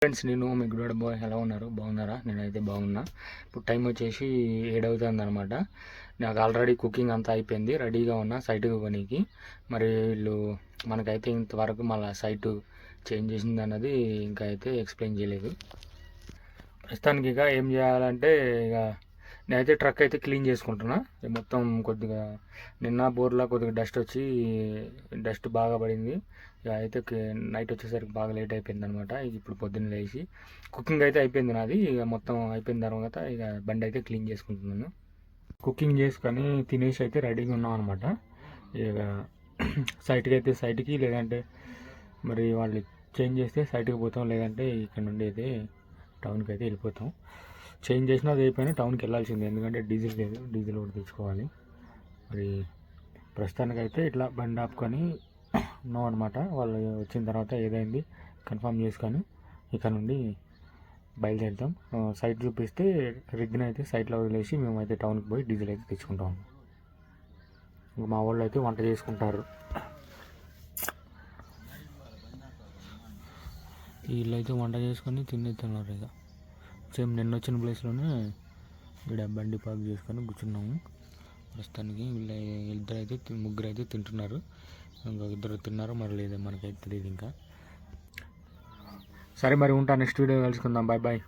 Friends, నేను మీ good bye. ఎలా ఉన్నారు? బాగున్నారా? నేనైతే బాగున్నా. ఇప్పుడు టైం వచ్చేసి 7 అవుతుంది అనమాట. నాకు ఆల్రెడీ కుకింగ్ అంతా అయిపోయింది, రెడీగా ఉన్నా సైట్కి పోనీకి. మరి వీళ్ళు మనకైతే ఇంతవరకు మళ్ళీ సైటు చేంజ్ చేసింది అన్నది ఇంకా అయితే ఎక్స్ప్లెయిన్ చేయలేదు. ప్రస్తుతానికి ఇక ఏం చేయాలంటే, ఇక నేనైతే ట్రక్ అయితే క్లీన్ చేసుకుంటున్నా. మొత్తం కొద్దిగా నిన్న బోర్లా కొద్దిగా డస్ట్ బాగా పడింది. ఇక అయితే నైట్ వచ్చేసరికి బాగా లేట్ అయిపోయింది అనమాట. ఇప్పుడు పొద్దున్న లేచి కుకింగ్ అయితే అయిపోయింది నాది. ఇక మొత్తం అయిపోయిన తర్వాత ఇక బండి అయితే క్లీన్ చేసుకుంటున్నాను. కుకింగ్ చేసుకొని తినేసి అయితే రెడీగా ఉన్నాం అనమాట. ఇక సైట్కి లేదంటే మరి వాళ్ళు చేంజ్ చేస్తే సైట్కి పోతాం, లేదంటే ఇక్కడ నుండి అయితే టౌన్కి అయితే వెళ్ళిపోతాం. చేంజ్ చేసినా అది అయిపోయినా టౌన్కి వెళ్ళాల్సిందే, ఎందుకంటే డీజిల్ లేదు, డీజిల్ కూడా తెచ్చుకోవాలి. మరి ప్రస్తుతానికైతే ఇట్లా బండి ఆపుకొని ఉన్నాం అనమాట. వాళ్ళు వచ్చిన తర్వాత ఏదైంది కన్ఫర్మ్ చేసుకొని ఇక్కడ నుండి బయలుదేరుతాం. సైట్ చూపిస్తే రిగ్ని అయితే సైట్లో వదిలేసి మేమైతే టౌన్కి పోయి డీజిల్ అయితే తెచ్చుకుంటాం. మా వాళ్ళు అయితే వంట చేసుకుంటారు. వీళ్ళు అయితే వంట చేసుకొని తినేస్తున్నారు. ఇక సేమ్ నిన్న వచ్చిన ప్లేస్లోనే ఇక్కడ బండి పార్క్ చేసుకొని కూర్చున్నాము. ప్రస్తుతానికి ముగ్గురు అయితే తింటున్నారు. ఇంకొక ఇద్దరు తిన్నారు, మరి లేదా మనకైతే తెలియదు ఇంకా. సరే మరి ఉంటా, నెక్స్ట్ వీడియో కలుసుకుందాం. Bye bye.